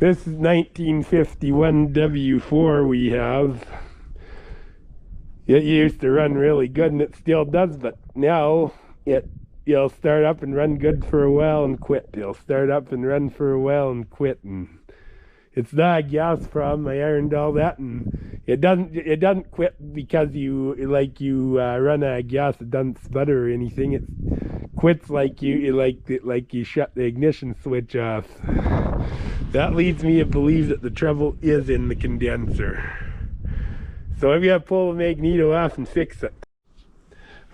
This is 1951 W4 we have. It used to run really good, and it still does, but now it'll start up and run good for a while and quit. It'll start up and run for a while and quit, and it's not a gas problem. I ironed all that, and it doesn't quit because you run out of gas. It doesn't sputter or anything. It quits like you shut the ignition switch off. That leads me to believe that the trouble is in the condenser. So I'm gonna pull the magneto off and fix it.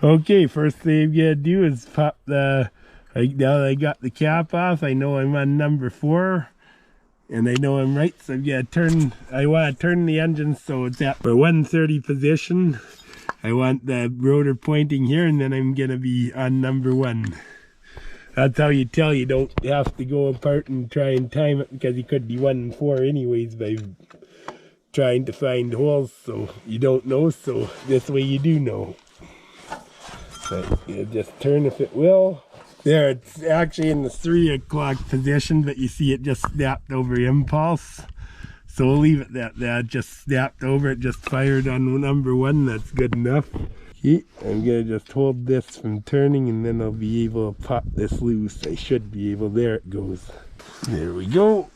Okay, first thing I'm gonna do is pop now that I got the cap off, I know I'm on number 4. And I know I'm right, so I want to turn the engine so it's at the 130 position. I want the rotor pointing here, and then I'm going to be on number 1. That's how you tell you don't have to go apart and try and time it, because you could be 1 and 4 anyways by trying to find holes, so you don't know, so this way you do know. So you just turn if it will. There, it's actually in the 3 o'clock position, but you see it just snapped over impulse. So we'll leave it at that. It just snapped over, it just fired on number 1, that's good enough. Okay, I'm gonna just hold this from turning, and then I'll be able to pop this loose. I should be able, there it goes. There we go.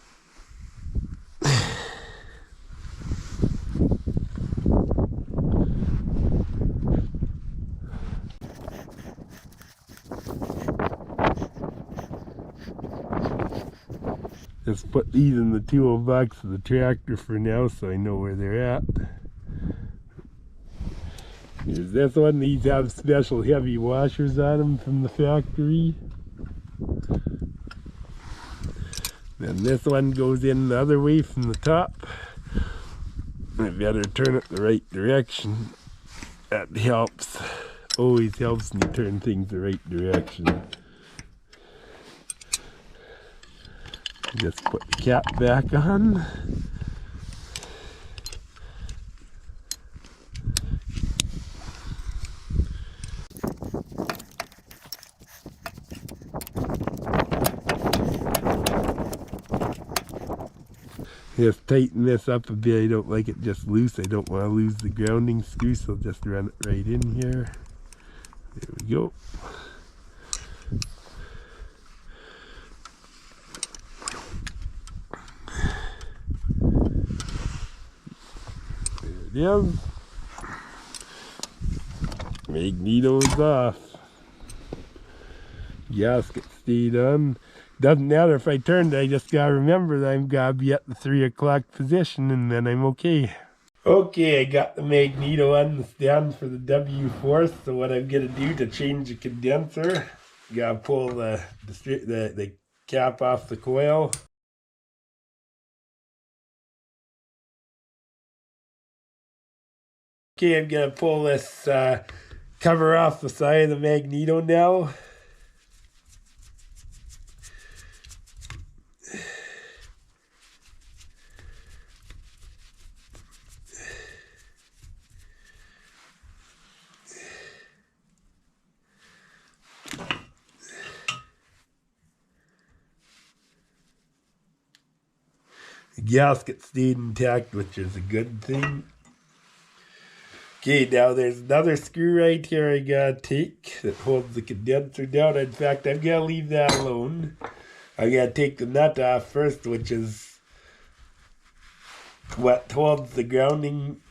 Just put these in the toolbox of the tractor for now, so I know where they're at. Here's this one. These have special heavy washers on them from the factory. Then this one goes in the other way from the top. I better turn it the right direction. That helps. Always helps when you turn things the right direction. Just put the cap back on. Just tighten this up a bit. I don't like it just loose. I don't want to lose the grounding screw, so just run it right in here. There we go. There it is. Magneto's off. Gasket stayed on. Doesn't matter if I turned, I just gotta remember that I'm gotta be at the 3 o'clock position, and then I'm okay. Okay, I got the magneto on the stand for the W4, so what I'm gonna do to change the condenser, gotta pull the cap off the coil. Okay, I'm gonna pull this cover off the side of the magneto now. The gasket stayed intact, which is a good thing. Okay, now there's another screw right here I gotta take that holds the condenser down. In fact, I'm gonna leave that alone. I gotta take the nut off first, which is what holds the grounding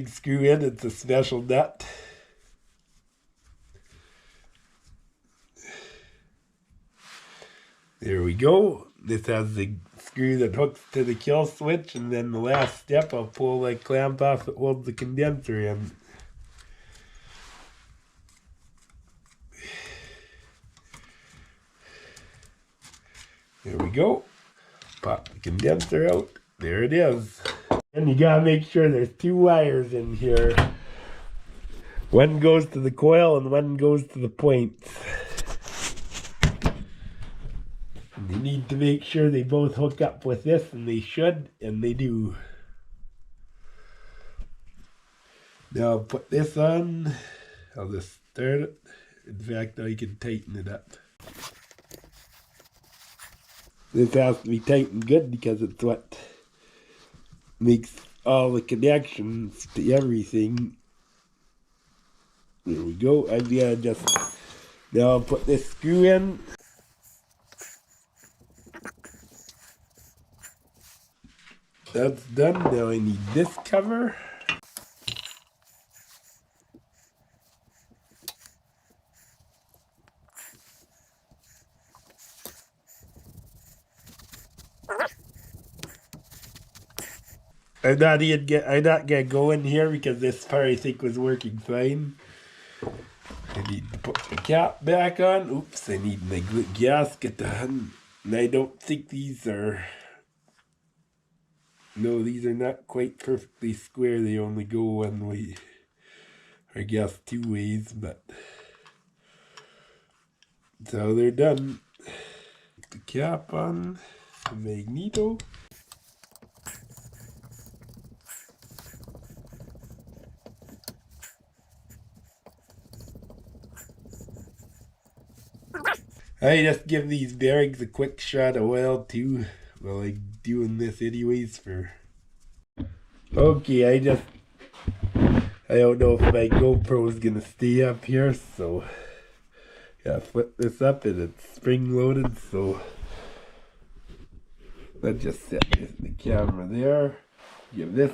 screw in. It's a special nut. There we go. This has the screw that hooks to the kill switch, and then the last step, I'll pull the clamp off that holds the condenser in. There we go. Pop the condenser out. There it is. And you gotta make sure there's 2 wires in here. One goes to the coil and one goes to the points. And you need to make sure they both hook up with this, and they should, and they do. Now I'll put this on. I'll just start it. In fact, I can tighten it up. This has to be tightened good because it's what makes all the connections to everything. There we go. I'm gonna just now I'll put this screw in. That's done. Now I need this cover. I'm not gonna go in here because this part I think was working fine. I need to put the cap back on. Oops, I need my gasket on. And I don't think these are... No, these are not quite perfectly square. They only go one way. I guess 2 ways, but... So they're done. Put the cap on. The magneto. I just give these bearings a quick shot of oil too. Well, I'm doing this anyways for... Okay, I don't know if my GoPro is gonna stay up here, so... Yeah, flip this up and it's spring loaded, so... Let's just set the camera there. Give this...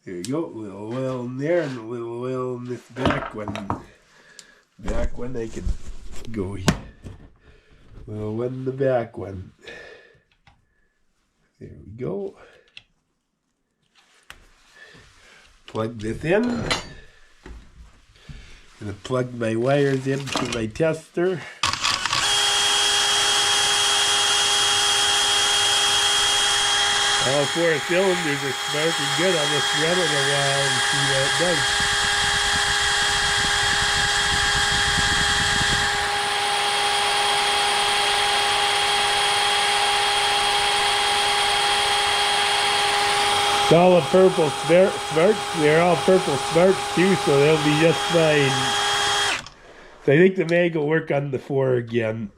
There you go, a little oil in there and a little oil in this back one. Back one I can go here. A little one in the back one. There we go. Plug this in. Gonna plug my wires into my tester. All 4 cylinders are sparking good. I'll just run it a while and see what it does. It's all a purple sparks. They're all purple sparks too, so they'll be just fine. So I think the mag will work on the 4 again.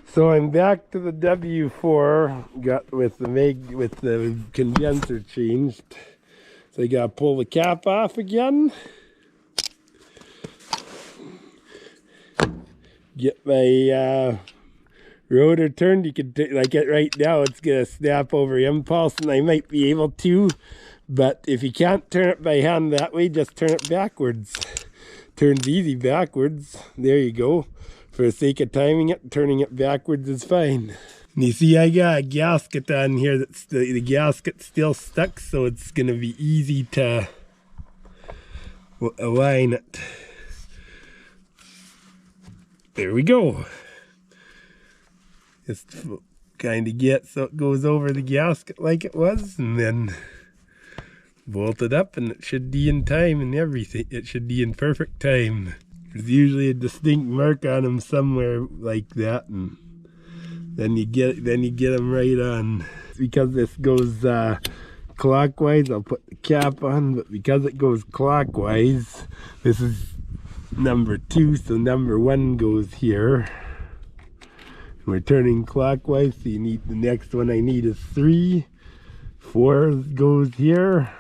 So I'm back to the W4, got with the condenser changed. So I gotta pull the cap off again. Get my rotor turned. You can like it right now. It's gonna snap over impulse, and I might be able to. But if you can't turn it by hand that way, just turn it backwards. Turns easy backwards. There you go. For the sake of timing it, turning it backwards is fine. And you see I got a gasket on here that's the gasket's still stuck, so it's going to be easy to align it. There we go. Just kind of get so it goes over the gasket like it was, and then bolt it up, and it should be in time and everything. It should be in perfect time. There's usually a distinct mark on them somewhere like that, and then you get them right on. Because this goes clockwise, I'll put the cap on, but because it goes clockwise, this is number 2, so number 1 goes here. We're turning clockwise, so you need the next one I need is 3. 4 goes here.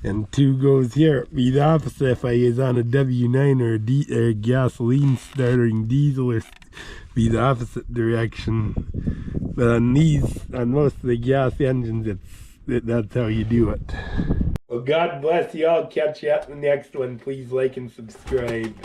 And 2 goes here. It'd be the opposite if I was on a W9 or a gasoline starting diesel, or be the opposite direction. But on most of the gas engines, that's how you do it. Well, God bless you all. Catch you at the next one. Please like and subscribe.